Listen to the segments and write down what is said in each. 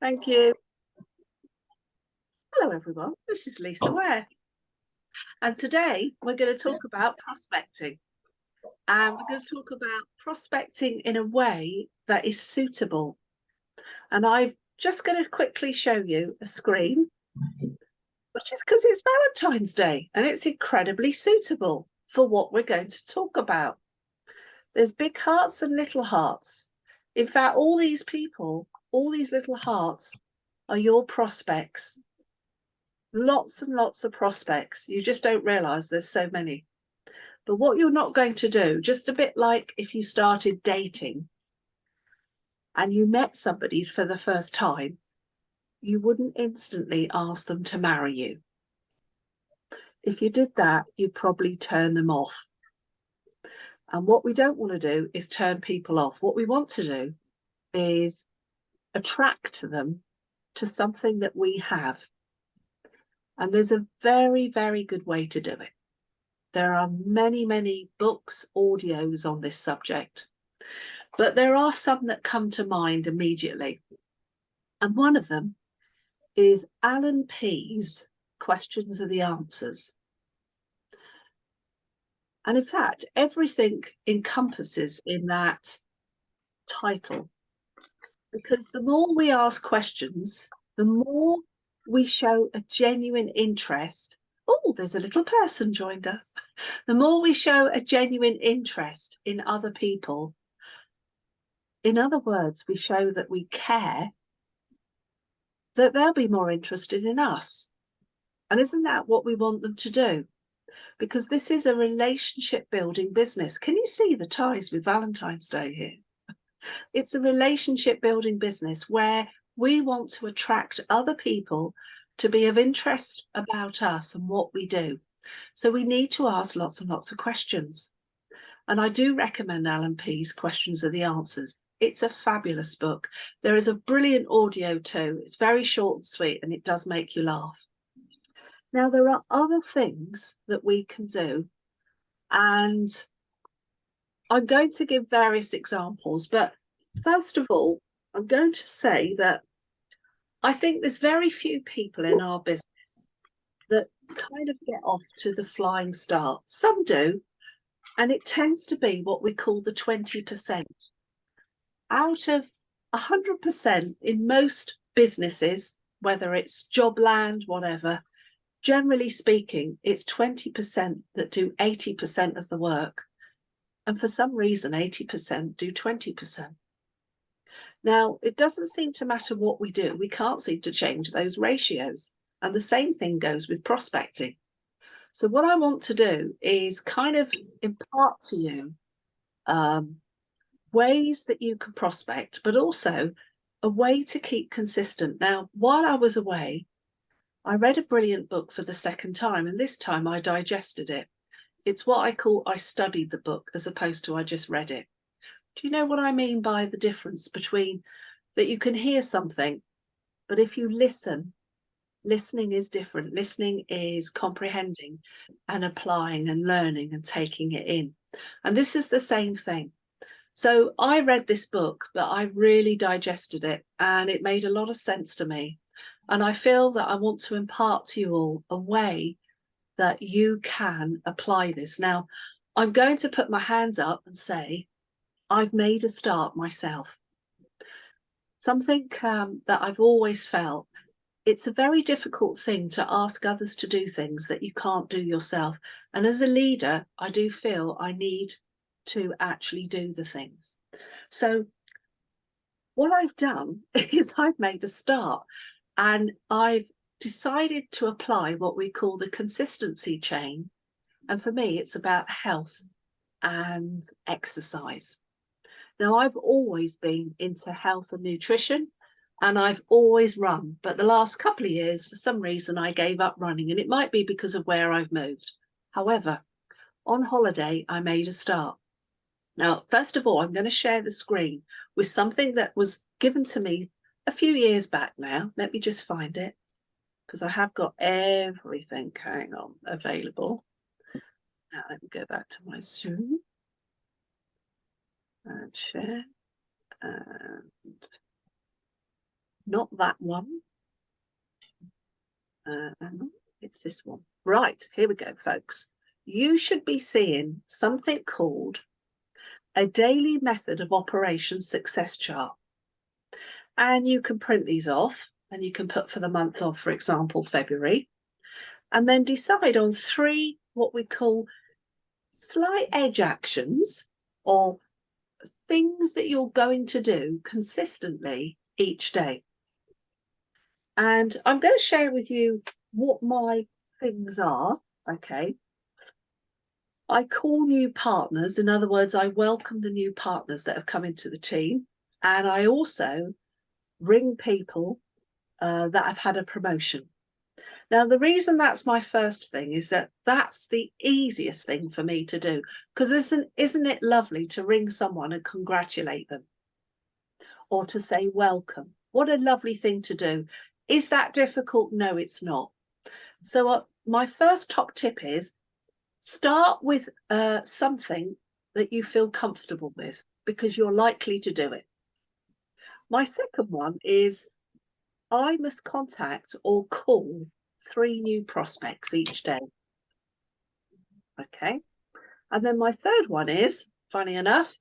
Thank you. Hello, everyone. This is Lisa Ware. And today we're going to talk about prospecting. And we're going to talk about prospecting in a way that is suitable. And I'm just going to quickly show you a screen, which is because it's Valentine's Day and it's incredibly suitable for what we're going to talk about. There's big hearts and little hearts. In fact, all these people, all these little hearts are your prospects. Lots and lots of prospects. You just don't realize there's so many. But what you're not going to do, just a bit like if you started dating and you met somebody for the first time, you wouldn't instantly ask them to marry you. If you did that, you'd probably turn them off. And what we don't want to do is turn people off. What we want to do is attract them to something that we have. And there's a very, very good way to do it. There are many, many books, audios on this subject, but there are some that come to mind immediately. And one of them is Alan Pease' Questions Are the Answers. And in fact, everything encompasses in that title, because the more we ask questions, the more we show a genuine interest. Oh, there's a little person joined us. The more we show a genuine interest in other people, in other words, we show that we care, that they'll be more interested in us. And isn't that what we want them to do? Because this is a relationship building business. Can you see the ties with Valentine's Day here? It's a relationship building business where we want to attract other people to be of interest about us and what we do. So we need to ask lots and lots of questions. And I do recommend Alan Pease' Questions Are the Answers. It's a fabulous book. There is a brilliant audio too. It's very short and sweet, and it does make you laugh. Now, there are other things that we can do, and I'm going to give various examples, but first of all, I'm going to say that I think there's very few people in our business that kind of get off to the flying start. Some do, and it tends to be what we call the 20%. Out of 100% in most businesses, whether it's Jobland, whatever, generally speaking, it's 20% that do 80% of the work. And for some reason, 80% do 20%. Now, it doesn't seem to matter what we do. We can't seem to change those ratios. And the same thing goes with prospecting. So what I want to do is kind of impart to you ways that you can prospect, but also a way to keep consistent. Now, while I was away, I read a brilliant book for the second time, and this time I digested it. It's what I call I studied the book as opposed to I just read it. Do you know what I mean by the difference between that you can hear something, but if you listen, listening is different. Listening is comprehending and applying and learning and taking it in. And this is the same thing. So I read this book, but I really digested it and it made a lot of sense to me. And I feel that I want to impart to you all a way that you can apply this. Now, I'm going to put my hands up and say, I've made a start myself. Something that I've always felt, it's a very difficult thing to ask others to do things that you can't do yourself. And as a leader, I do feel I need to actually do the things. So what I've done is I've made a start, and I've decided to apply what we call the consistency chain. And for me, it's about health and exercise. Now, I've always been into health and nutrition, and I've always run. But the last couple of years, for some reason, I gave up running, and it might be because of where I've moved. However, on holiday, I made a start. Now, first of all, I'm going to share the screen with something that was given to me a few years back now. Let me just find it, because I have got everything, hang on, available. Now, let me go back to my Zoom and share. And not that one. It's this one. Right, here we go, folks. You should be seeing something called a daily method of operation success chart. And you can print these off and you can put for the month of, for example, February, and then decide on 3 what we call slight edge actions or things that you're going to do consistently each day. And I'm going to share with you what my things are. Okay. I call new partners. In other words, I welcome the new partners that have come into the team. And I also ring people that have had a promotion. Now, the reason that's my first thing is that that's the easiest thing for me to do, because isn't it lovely to ring someone and congratulate them or to say welcome? What a lovely thing to do. Is that difficult? No, it's not. So my first top tip is start with something that you feel comfortable with, because you're likely to do it. My second one is I must contact or call 3 new prospects each day. Okay. And then my third one is, funny enough,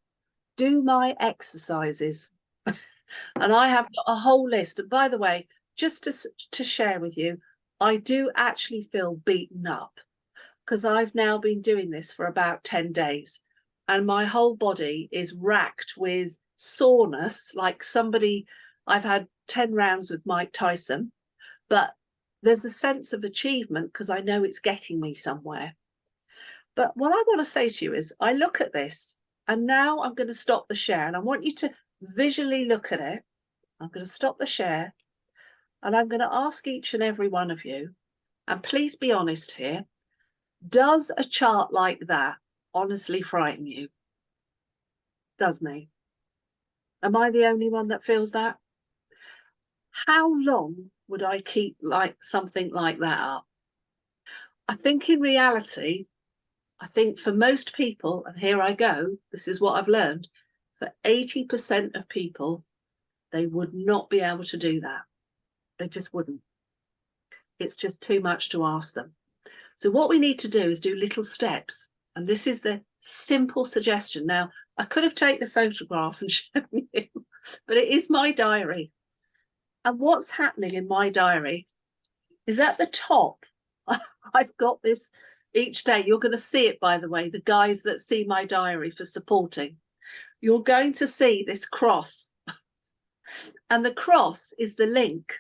do my exercises. And I have got a whole list. And by the way, just to share with you, I do actually feel beaten up because I've now been doing this for about 10 days and my whole body is racked with soreness, like somebody, I've had 10 rounds with Mike Tyson, but there's a sense of achievement because I know it's getting me somewhere. But what I want to say to you is I look at this and now I'm going to stop the share and I want you to visually look at it. I'm going to stop the share and I'm going to ask each and every one of you, and please be honest here, does a chart like that honestly frighten you? Does me? Am I the only one that feels that? How long would I keep like something like that up? I think in reality, I think for most people, and here I go, this is what I've learned, for 80% of people, they would not be able to do that. They just wouldn't. It's just too much to ask them. So what we need to do is do little steps. And this is the simple suggestion. Now, I could have taken a photograph and shown you, but it is my diary. And what's happening in my diary is at the top, I've got this each day. You're going to see it, by the way, the guys that see my diary for supporting. You're going to see this cross. And the cross is the link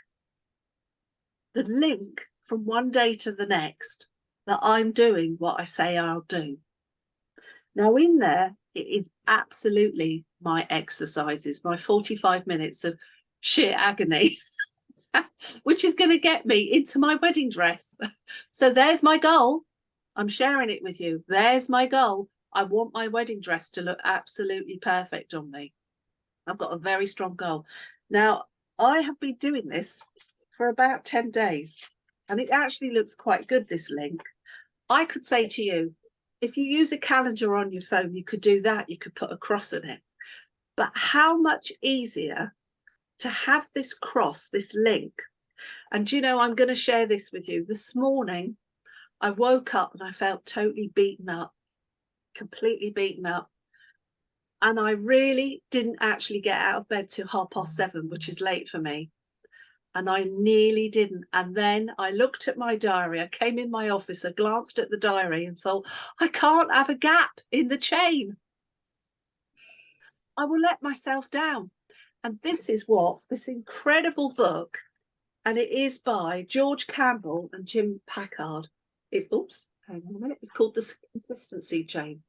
from one day to the next that I'm doing what I say I'll do. Now in there, it is absolutely my exercises, my 45 minutes of sheer agony, which is going to get me into my wedding dress. So there's my goal. I'm sharing it with you. There's my goal. I want my wedding dress to look absolutely perfect on me. I've got a very strong goal. Now, I have been doing this for about 10 days, and it actually looks quite good, this link. I could say to you, if you use a calendar on your phone, you could do that. You could put a cross in it. But how much easier to have this cross, this link. And, you know, I'm going to share this with you. This morning, I woke up and I felt totally beaten up, completely beaten up. And I really didn't actually get out of bed till 7:30, which is late for me. And I nearly didn't. And then I looked at my diary. I came in my office, I glanced at the diary and thought, I can't have a gap in the chain. I will let myself down. And this is what this incredible book, and it is by George Campbell and Jim Packard. Oops, hang on a minute. It's called The Consistency Chain.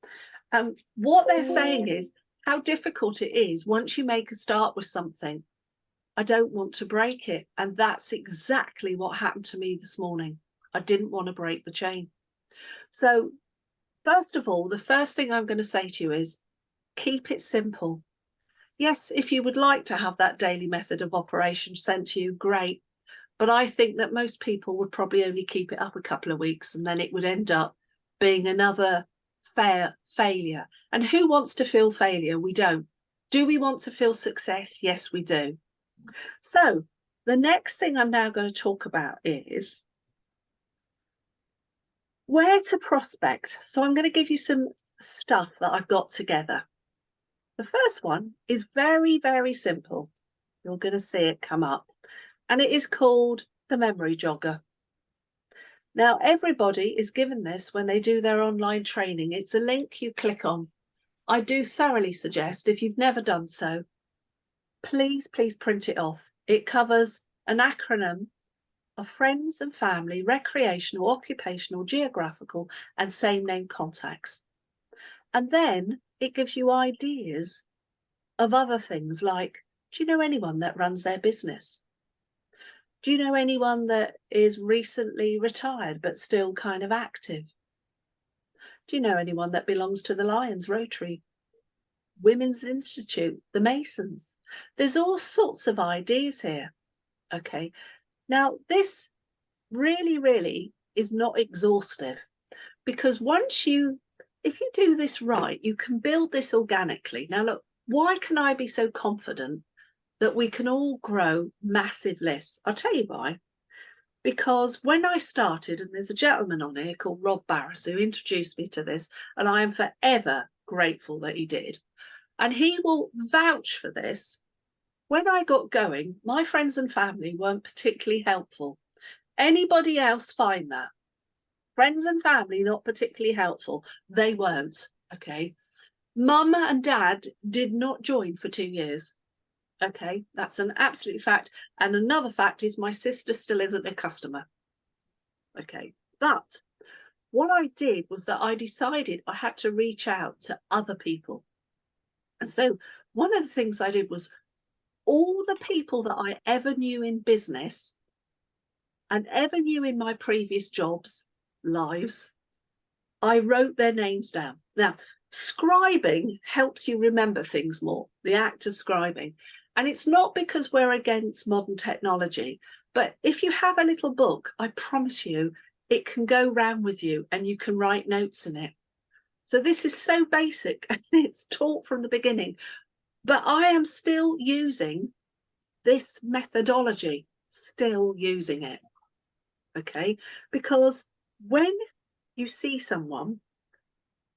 What they're saying is how difficult it is once you make a start with something. I don't want to break it. And that's exactly what happened to me this morning. I didn't want to break the chain. So first of all, the first thing I'm going to say to you is keep it simple. Yes, if you would like to have that daily method of operation sent to you, great. But I think that most people would probably only keep it up a couple of weeks and then it would end up being another failure. And who wants to feel failure? We don't. Do we want to feel success? Yes, we do. So The next thing I'm now going to talk about is where to prospect. So I'm going to give you some stuff that I've got together. The first one is very, very simple. You're going to see it come up, and it is called the memory jogger. Now, everybody is given this when they do their online training. It's a link you click on. I do thoroughly suggest, if you've never done so, please print it off. It covers an acronym of friends and family, recreational, occupational, geographical, and same name contacts. And then it gives you ideas of other things like, do you know anyone that runs their business? Do you know anyone that is recently retired but still kind of active? Do you know anyone that belongs to the Lions Rotary, Women's Institute, the Masons? There's all sorts of ideas here. Okay. Now, this really is not exhaustive, because if you do this right, you can build this organically. Now, look, why can I be so confident that we can all grow massive lists? I'll tell you why. Because when I started, and there's a gentleman on here called Rob Barris who introduced me to this, and I am forever grateful that he did. And he will vouch for this. When I got going, my friends and family weren't particularly helpful. Anybody else find that? Friends and family not particularly helpful? They weren't, okay? Mum and dad did not join for 2 years. Okay, that's an absolute fact. And another fact is my sister still isn't a customer. Okay, but what I did was that I decided I had to reach out to other people. And so one of the things I did was all the people that I ever knew in business and ever knew in my previous jobs, lives, I wrote their names down. Now, scribing helps you remember things more, the act of scribing. And it's not because we're against modern technology, but if you have a little book, I promise you, it can go round with you and you can write notes in it. So this is so basic and it's taught from the beginning, but I am still using this methodology, still using it. Okay, because when you see someone,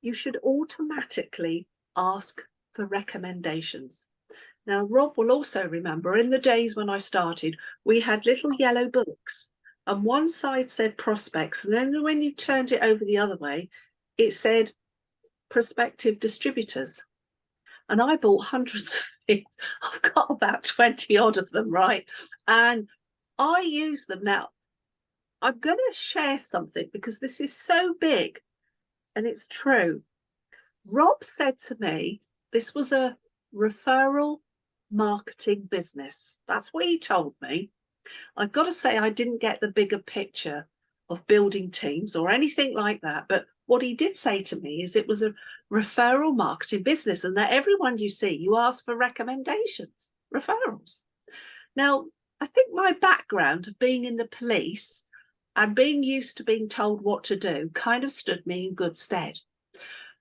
you should automatically ask for recommendations. Now, Rob will also remember in the days when I started, we had little yellow books and one side said prospects. And then when you turned it over the other way, it said prospective distributors. And I bought hundreds of things. I've got about 20 odd of them, right? And I use them now. I'm going to share something because this is so big and it's true. Rob said to me, this was a referral marketing business. That's what he told me. I've got to say, I didn't get the bigger picture of building teams or anything like that. But what he did say to me is it was a referral marketing business and that everyone you see, you ask for recommendations, referrals. Now, I think my background of being in the police and being used to being told what to do kind of stood me in good stead.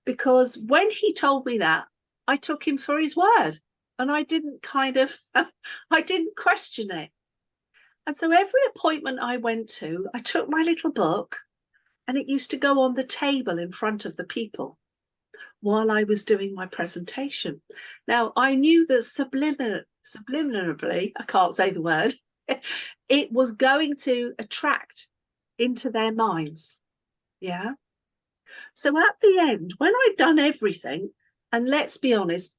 Because when he told me that, I took him for his word and I didn't I didn't question it. And so every appointment I went to, I took my little book and it used to go on the table in front of the people while I was doing my presentation. Now, I knew that subliminally, I can't say the word, it was going to attract into their minds. Yeah. So at the end, when I'd done everything, and let's be honest,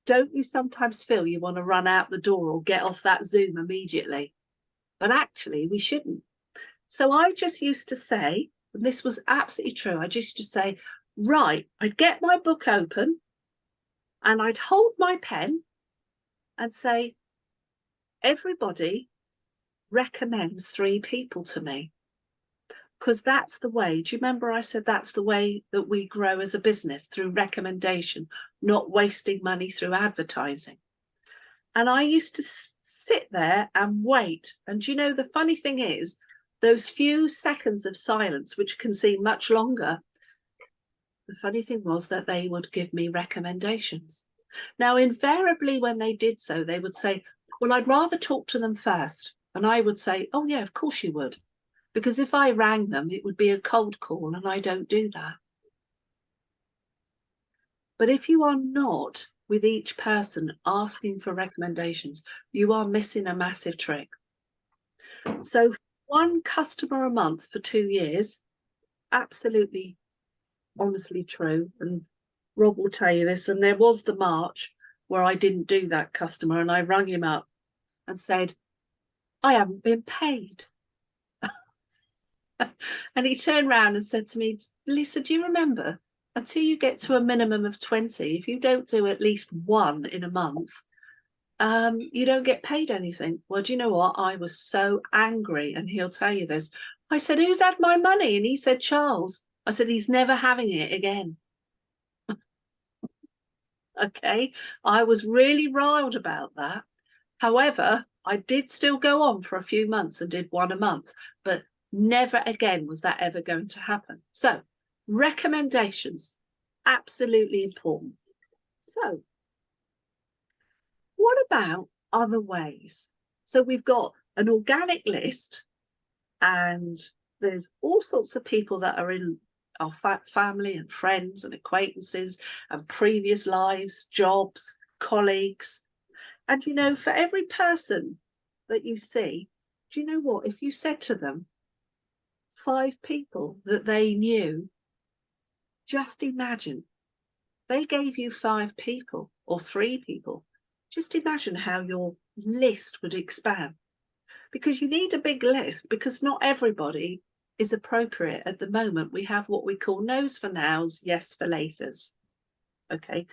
don't you sometimes feel you want to run out the door or get off that Zoom immediately? But actually, we shouldn't. So I just used to say, and this was absolutely true, I just used to say, right, I'd get my book open and I'd hold my pen and say, everybody recommends 3 people to me. Because that's the way. Do you remember I said that's the way that we grow as a business, through recommendation, not wasting money through advertising? And I used to sit there and wait. And you know, the funny thing is, those few seconds of silence, which can seem much longer, the funny thing was that they would give me recommendations. Now, invariably, when they did so, they would say, well, I'd rather talk to them first. And I would say, oh, yeah, of course you would. Because if I rang them, it would be a cold call, and I don't do that. But if you are not with each person asking for recommendations, you are missing a massive trick. So one customer a month for 2 years, absolutely, honestly true. And Rob will tell you this. And there was the March where I didn't do that customer, and I rang him up and said, I haven't been paid. And he turned around and said to me, Lisa, do you remember, until you get to a minimum of 20, if you don't do at least one in a month, you don't get paid anything. Well, do you know what? I was so angry, and he'll tell you this. I said, who's had my money? And he said, Charles. I said, he's never having it again. Okay. I was really riled about that. However, I did still go on for a few months and did one a month, but never again was that ever going to happen. So recommendations, absolutely important. So what about other ways? So we've got an organic list, and there's all sorts of people that are in our family and friends and acquaintances and previous lives, jobs, colleagues. And, you know, for every person that you see, do you know what? If you said to them 5 people that they knew, just imagine they gave you 5 people or 3 people. Just imagine how your list would expand. Because you need a big list, because not everybody is appropriate at the moment. We have what we call no's for nows, yes for laters. Okay.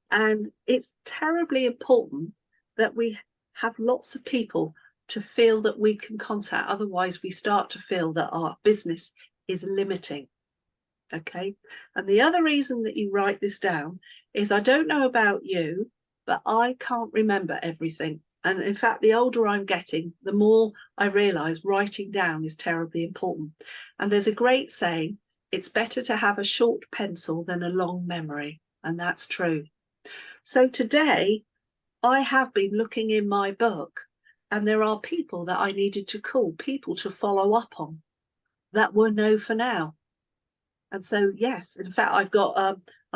And it's terribly important that we have lots of people to feel that we can contact. Otherwise, we start to feel that our business is limiting. Okay. And the other reason that you write this down is, I don't know about you, but I can't remember everything. And in fact, the older I'm getting, the more I realise writing down is terribly important. And there's a great saying, it's better to have a short pencil than a long memory. And that's true. So today, I have been looking in my book, and there are people that I needed to call, people to follow up on, that were no for now. And so, yes, in fact, I've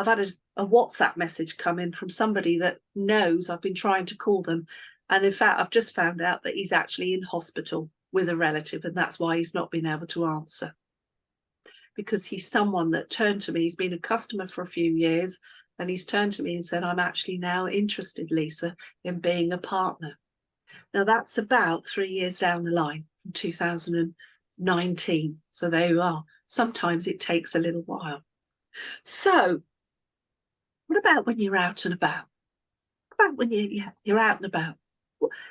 had a WhatsApp message come in from somebody that knows I've been trying to call them. And in fact, I've just found out that he's actually in hospital with a relative, and that's why he's not been able to answer. Because he's someone that turned to me, he's been a customer for a few years, and he's turned to me and said, I'm actually now interested, Lisa, in being a partner. Now, that's about 3 years down the line, from 2019. So there you are. Sometimes it takes a little while. So what about when you're out and about? What about when you're out and about?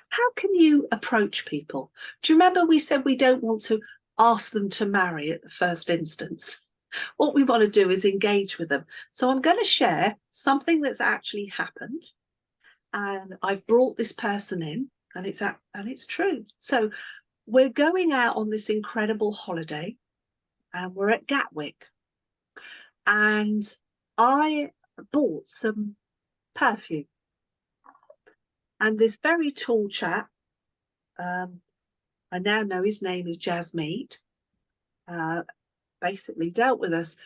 How can you approach people? Do you remember we said we don't want to ask them to marry at the first instance? What we want to do is engage with them. So I'm going to share something that's actually happened, and I've brought this person in, and it's true. So we're going out on this incredible holiday, and we're at Gatwick, and I bought some perfume, and this very tall chap, I now know his name is Jasmeet, basically dealt with us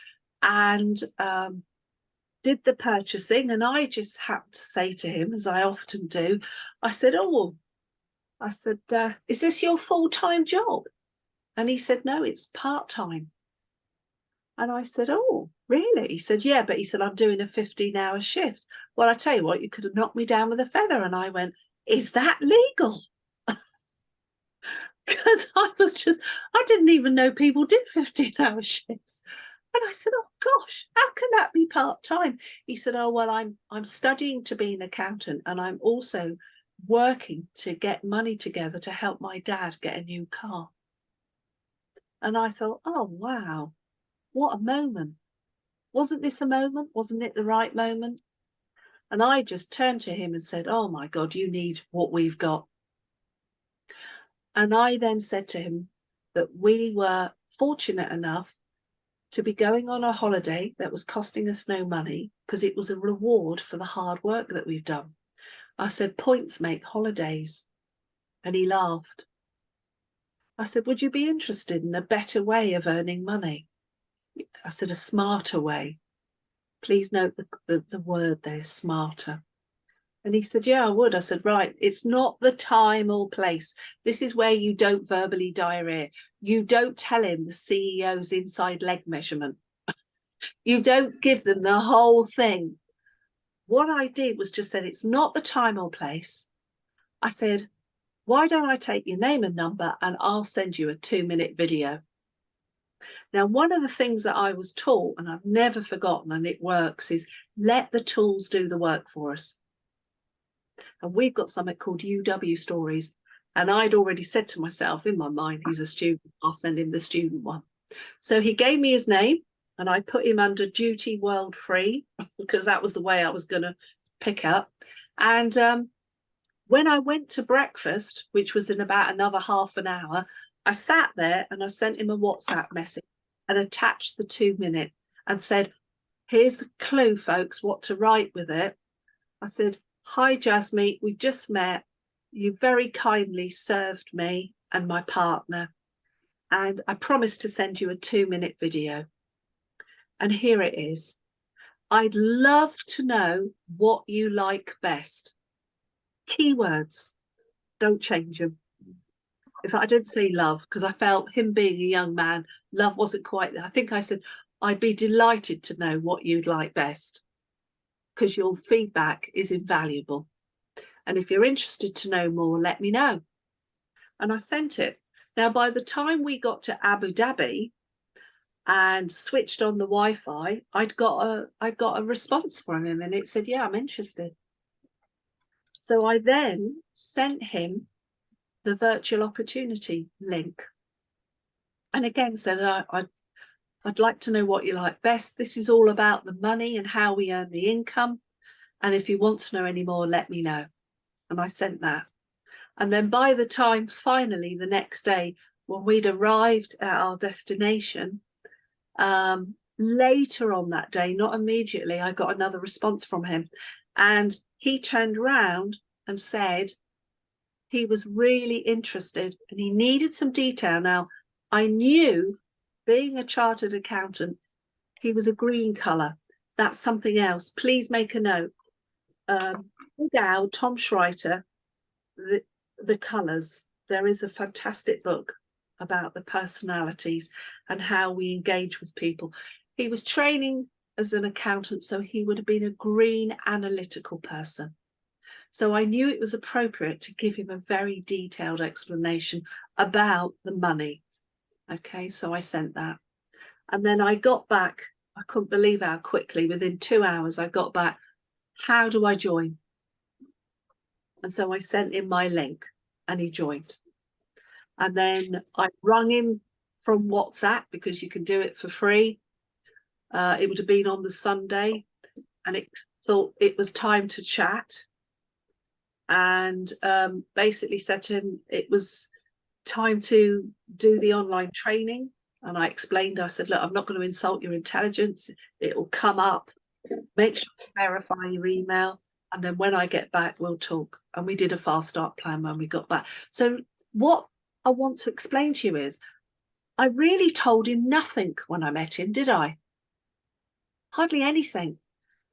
and did the purchasing. And I just happened to say to him, as I often do, I said, is this your full-time job? And he said, no, it's part-time. And I said, oh, really? He said, yeah, but he said, I'm doing a 15-hour shift. Well, I tell you what, you could have knocked me down with a feather. And I went, is that legal? Because I didn't even know people did 15-hour shifts. And I said, oh gosh, how can that be part-time? He said, oh, well, I'm studying to be an accountant, and I'm also working to get money together to help my dad get a new car. And I thought, oh, wow, what a moment. Wasn't this a moment? Wasn't it the right moment? And I just turned to him and said, oh my God, you need what we've got. And I then said to him that we were fortunate enough to be going on a holiday that was costing us no money, because it was a reward for the hard work that we've done. I said, points make holidays. And he laughed. I said, would you be interested in a better way of earning money? I said, a smarter way. Please note the word there, smarter. And he said, yeah, I would. I said, right, it's not the time or place. This is where you don't verbally diarrhea. You don't tell him the CEO's inside leg measurement. You don't give them the whole thing. What I did was just said, it's not the time or place. I said, why don't I take your name and number and I'll send you a 2-minute video. Now, one of the things that I was taught, and I've never forgotten, and it works, is let the tools do the work for us. And we've got something called UW stories. And I'd already said to myself in my mind, he's a student, I'll send him the student one. So he gave me his name and I put him under duty world free because that was the way I was going to pick up. And when I went to breakfast, which was in about another half an hour, I sat there and I sent him a WhatsApp message and attached the 2-minute and said, here's the clue, folks, what to write with it. I said, hi, Jasmine, we've just met. You very kindly served me and my partner. And I promised to send you a 2-minute video. And here it is. I'd love to know what you like best. Keywords, don't change them. If I didn't say love, because I felt him being a young man, love wasn't quite there. I think I said, I'd be delighted to know what you'd like best, because your feedback is invaluable. And if you're interested to know more, let me know. And I sent it. Now, by the time we got to Abu Dhabi and switched on the Wi-Fi, I'd got a response from him and it said, yeah, I'm interested. So I then sent him the virtual opportunity link. And again, said, I'd like to know what you like best. This is all about the money and how we earn the income. And if you want to know any more, let me know. And I sent that. And then by the time, finally, the next day, when we'd arrived at our destination, later on that day, not immediately, I got another response from him. And he turned around and said he was really interested and he needed some detail. Now, I knew, being a chartered accountant, he was a green colour. That's something else. Please make a note. Tom Schreiter, the colours. There is a fantastic book about the personalities and how we engage with people. He was training as an accountant, so he would have been a green analytical person. So I knew it was appropriate to give him a very detailed explanation about the money. Okay, so I sent that. And then I got back, I couldn't believe how quickly, within 2 hours, I got back, how do I join? And so I sent him my link and he joined. And then I rung him from WhatsApp because you can do it for free. It would have been on the Sunday and it thought it was time to chat. And basically said to him it was time to do the online training. And I explained, I said, look, I'm not going to insult your intelligence. It will come up. Make sure you verify your email. And then when I get back, we'll talk. And we did a fast start plan when we got back. So what I want to explain to you is I really told him nothing when I met him, did I? Hardly anything.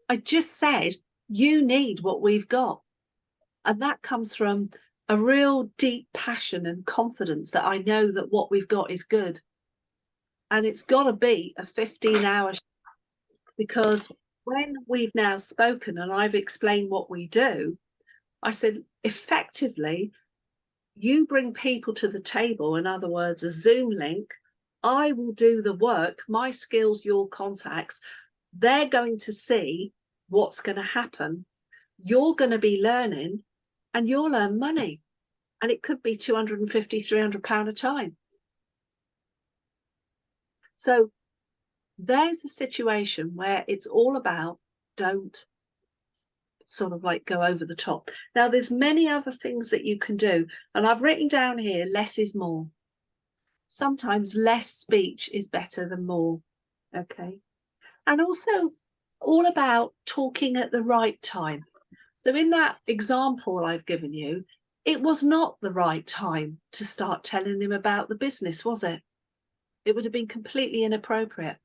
I just said, you need what we've got. And that comes from a real deep passion and confidence that I know that what we've got is good. And it's got to be a 15-hour show, because when we've now spoken and I've explained what we do, I said, effectively, you bring people to the table, in other words, a Zoom link, I will do the work, my skills, your contacts, they're going to see what's going to happen. You're going to be learning and you'll earn money. And it could be £250, £300 a time. So there's a situation where it's all about don't sort of like go over the top. Now, there's many other things that you can do. And I've written down here, less is more. Sometimes less speech is better than more. Okay. And also all about talking at the right time. So in that example I've given you, it was not the right time to start telling him about the business, was it? It would have been completely inappropriate.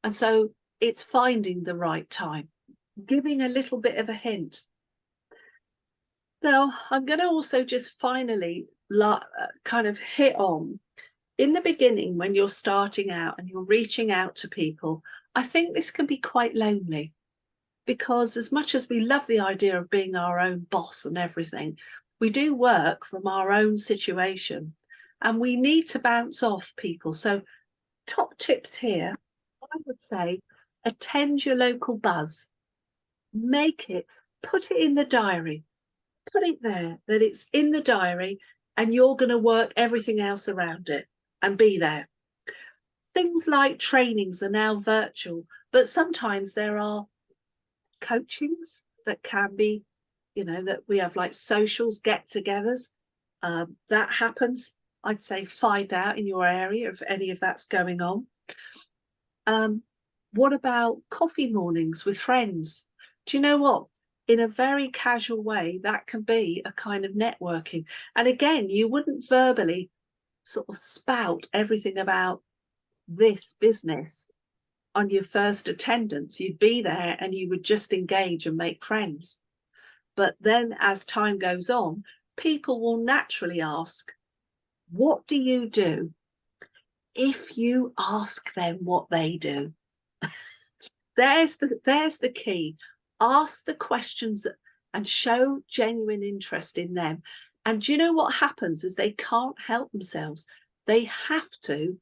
And so it's finding the right time, giving a little bit of a hint. Now, I'm going to also just finally kind of hit on, in the beginning, when you're starting out and you're reaching out to people, I think this can be quite lonely, because as much as we love the idea of being our own boss and everything, we do work from our own situation and we need to bounce off people. So top tips here, I would say, attend your local buzz, make it, put it in the diary, put it there, that it's in the diary, and you're going to work everything else around it and be there. Things like trainings are now virtual, but sometimes there are coachings that can be, that we have like socials, get-togethers. That happens. I'd say find out in your area if any of that's going on. What about coffee mornings with friends? Do you know what? In a very casual way, that can be a kind of networking. And again, you wouldn't verbally sort of spout everything about this business on your first attendance. You'd be there and you would just engage and make friends. But then as time goes on, people will naturally ask, what do you do? If you ask them what they do, there's the key. Ask the questions and show genuine interest in them. And do you know what happens is they can't help themselves. They have to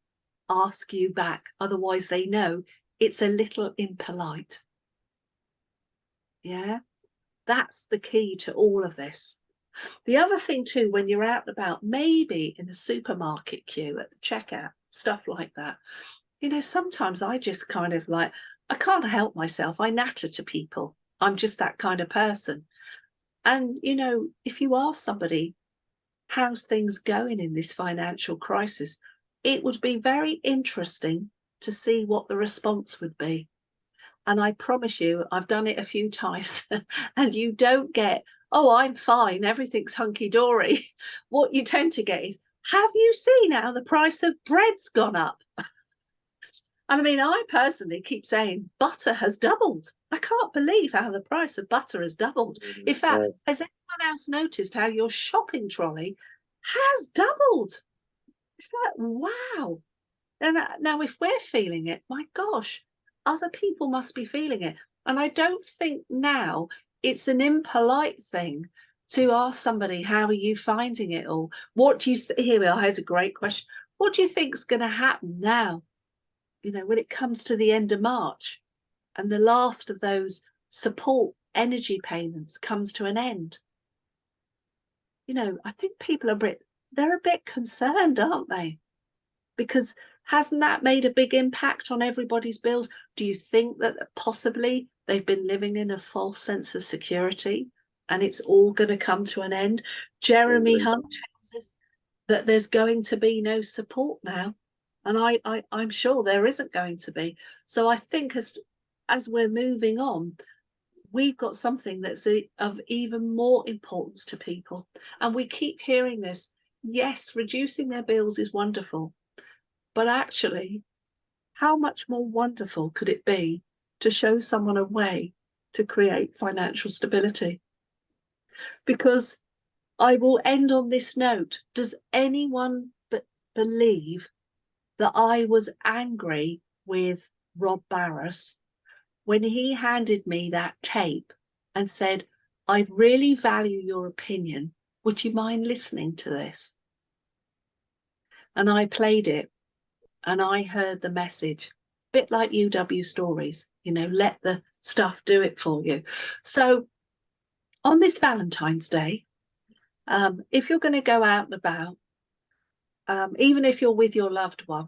ask you back. Otherwise, they know it's a little impolite. Yeah, that's the key to all of this. The other thing too, when you're out and about, maybe in a supermarket queue at the checkout, stuff like that, sometimes I just kind of like, I can't help myself. I natter to people. I'm just that kind of person. And, if you ask somebody, how's things going in this financial crisis, it would be very interesting to see what the response would be. And I promise you, I've done it a few times and you don't get, oh, I'm fine, everything's hunky-dory. What you tend to get is, have you seen how the price of bread's gone up? And I mean, I personally keep saying butter has doubled. I can't believe how the price of butter has doubled. In fact, has anyone else noticed how your shopping trolley has doubled? It's like, wow. And now, if we're feeling it, my gosh, other people must be feeling it. And I don't think now it's an impolite thing to ask somebody, how are you finding it all? What do you here we are, here's a great question. What do you think is going to happen now? When it comes to the end of March and the last of those support energy payments comes to an end. I think people they're a bit concerned, aren't they? Because hasn't that made a big impact on everybody's bills? Do you think that possibly they've been living in a false sense of security and it's all going to come to an end? Jeremy Hunt tells us that there's going to be no support now. And I'm sure there isn't going to be. So I think as we're moving on, we've got something that's of even more importance to people. And we keep hearing this. Yes, reducing their bills is wonderful. But actually, how much more wonderful could it be to show someone a way to create financial stability? Because I will end on this note. Does anyone believe that I was angry with Rob Barras when he handed me that tape and said, I really value your opinion. Would you mind listening to this? And I played it and I heard the message, a bit like UW Stories, let the stuff do it for you. So on this Valentine's Day, if you're going to go out and about, even if you're with your loved one,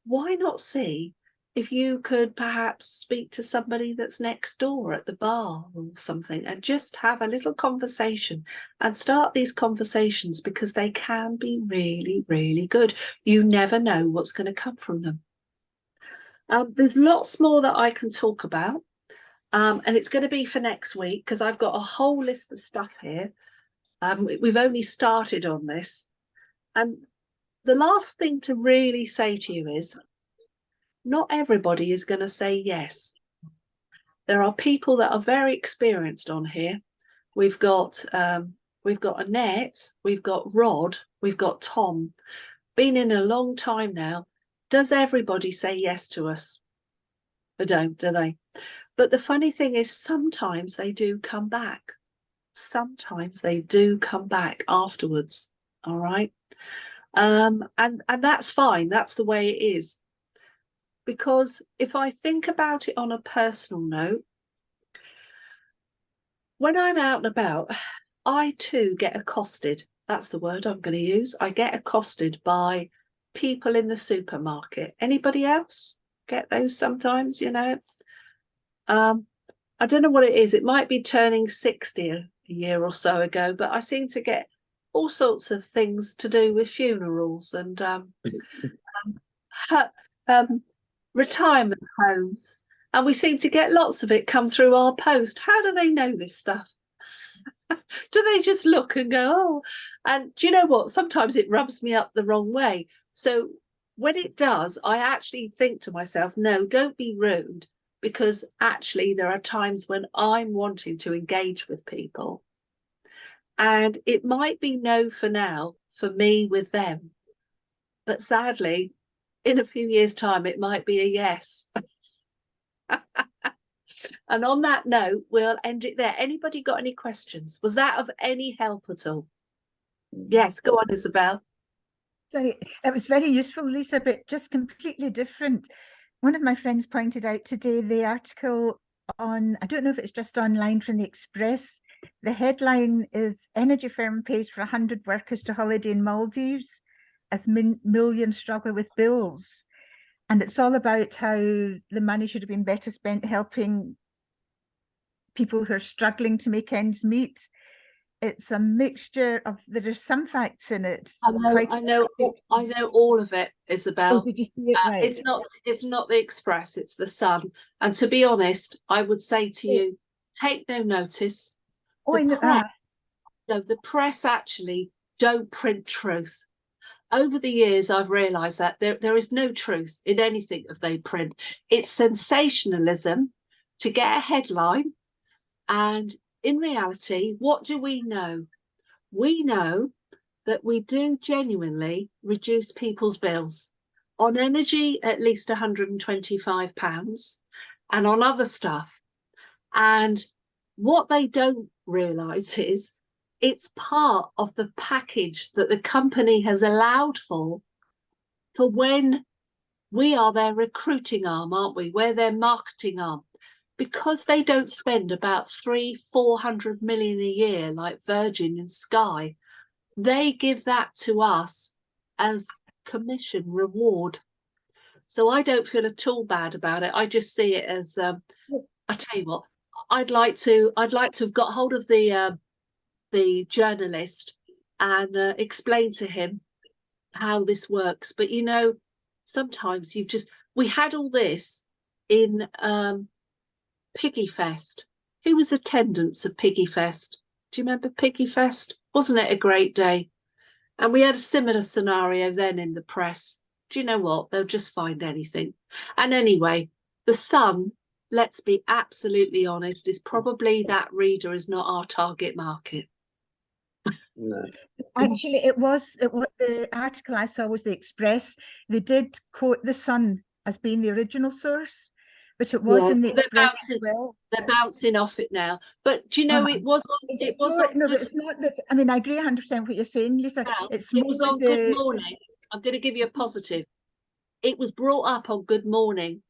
why not see if you could perhaps speak to somebody that's next door at the bar or something and just have a little conversation and start these conversations, because they can be really, really good. You never know what's going to come from them. There's lots more that I can talk about, and it's going to be for next week because I've got a whole list of stuff here. We've only started on this. And the last thing to really say to you is, not everybody is going to say yes. There are people that are very experienced on here. We've got Annette, we've got Rod, we've got Tom. Been in a long time now. Does everybody say yes to us? They don't, do they? But the funny thing is, sometimes they do come back. Sometimes they do come back afterwards. All right. And that's fine. That's the way it is. Because if I think about it on a personal note, when I'm out and about, I too get accosted. That's the word I'm going to use. I get accosted by people in the supermarket. Anybody else get those sometimes, you know? I don't know what it is. It might be turning 60 a year or so ago, but I seem to get all sorts of things to do with funerals and retirement homes. And we seem to get lots of it come through our post. How do they know this stuff? Do they just look and go, oh? And do you know what? Sometimes it rubs me up the wrong way. So when it does, I actually think to myself, no, don't be rude, because actually there are times when I'm wanting to engage with people. And it might be no for now, for me with them. But sadly, in a few years' time, it might be a yes. And on that note, we'll end it there. Anybody got any questions? Was that of any help at all? Yes, go on, Isabel. Sorry, that was very useful, Lisa, but just completely different. One of my friends pointed out today the article on, I don't know if it's just online from the Express. The headline is Energy Firm Pays for 100 Workers to Holiday in Maldives as millions struggle with bills. And it's all about how the money should have been better spent helping people who are struggling to make ends meet. It's a mixture of, there are some facts in it. I know all of it, Isabel. Oh, did you see it right? It's not the Express, it's the Sun. And to be honest, I would say to you, take no notice. The press actually don't print truth. Over the years, I've realised that there is no truth in anything that they print. It's sensationalism to get a headline. And in reality, what do we know? We know that we do genuinely reduce people's bills. On energy, at least £125, and on other stuff. And what they don't realise is it's part of the package that the company has allowed for when we are their recruiting arm, aren't we? We're their marketing arm. Because they don't spend about 300-400 million a year like Virgin and Sky, they give that to us as commission reward. So I don't feel at all bad about it. I just see it as I tell you what, I'd like to have got hold of the journalist and explain to him how this works. But you know, sometimes we had all this in Piggy Fest. Who was attendance at Piggy Fest? Do you remember Piggy Fest? Wasn't it a great day? And we had a similar scenario then in the press. Do you know what? They'll just find anything. And anyway, the Sun, let's be absolutely honest, is probably that reader is not our target market. No. Actually, it was the article I saw was the Express. They did quote the Sun as being the original source, but it was in the Express as well. They're bouncing off it now. But do you know, it was on. It was on. No, but it's not that. I mean, I agree 100% what you're saying, Lisa. It was on Good Morning. I'm going to give you a positive. It was brought up on Good Morning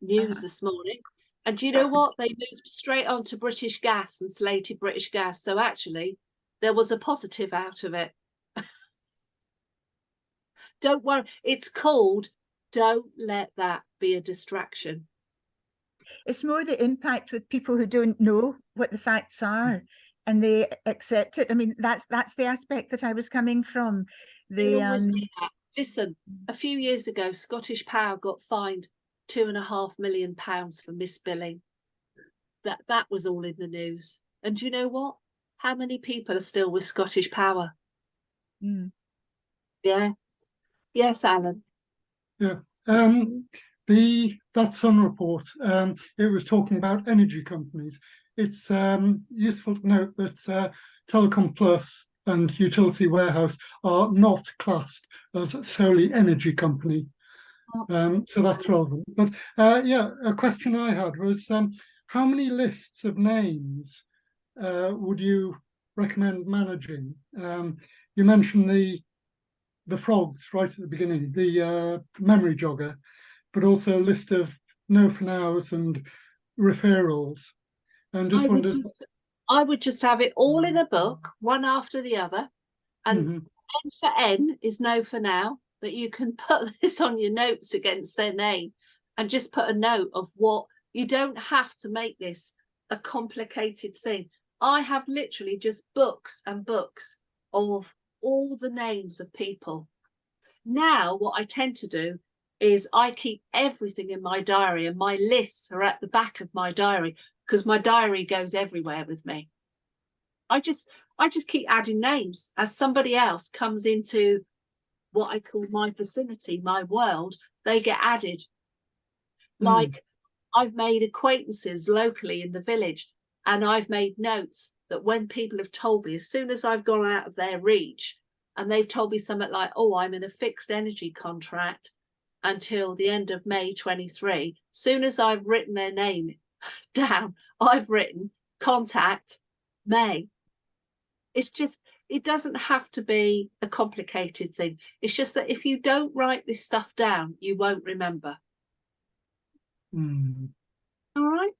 News this morning. And do you know what? They moved straight on to British Gas and slated British Gas. So actually, there was a positive out of it. Don't worry. It's called Don't Let That Be a Distraction. It's more the impact with people who don't know what the facts are and they accept it. I mean, that's the aspect that I was coming from. Listen, a few years ago, Scottish Power got fined £2.5 million for misbilling. That was all in the news. And do you know what? how many people are still with Scottish Power? Mm. Yeah. Yes, Alan. Yeah. That Sun report, it was talking about energy companies. It's useful to note that Telecom Plus and Utility Warehouse are not classed as solely energy company. So that's relevant. But yeah, a question I had was how many lists of names would you recommend managing? You mentioned the frogs right at the beginning, the memory jogger, but also a list of no for nows and referrals. And just wondered. I would just have it all in a book, one after the other, and N for N is no for now. That you can put this on your notes against their name, and just put a note of what you don't have to make this a complicated thing. I have literally just books and books of all the names of people. Now, what I tend to do is I keep everything in my diary, and my lists are at the back of my diary because my diary goes everywhere with me. I just keep adding names as somebody else comes into what I call my vicinity, my world, they get added. Like I've made acquaintances locally in the village, and I've made notes that when people have told me, as soon as I've gone out of their reach, and they've told me something like, oh, I'm in a fixed energy contract until the end of May 23, soon as I've written their name down, I've written contact May. It's just, it doesn't have to be a complicated thing. It's just that if you don't write this stuff down, you won't remember. All right,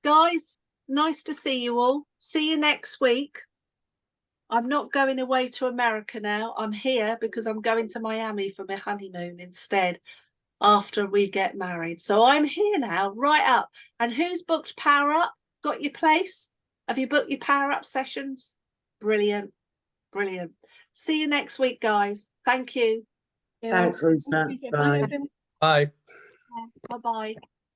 guys, nice to see you all. See you next week. I'm not going away to America now. I'm here because I'm going to Miami for my honeymoon instead after we get married. So I'm here now, right up. And who's booked Power Up? Got your place? Have you booked your Power Up sessions? Brilliant. Brilliant. See you next week, guys. Thank you. Thanks, Lisa. Bye. Bye. Bye-bye.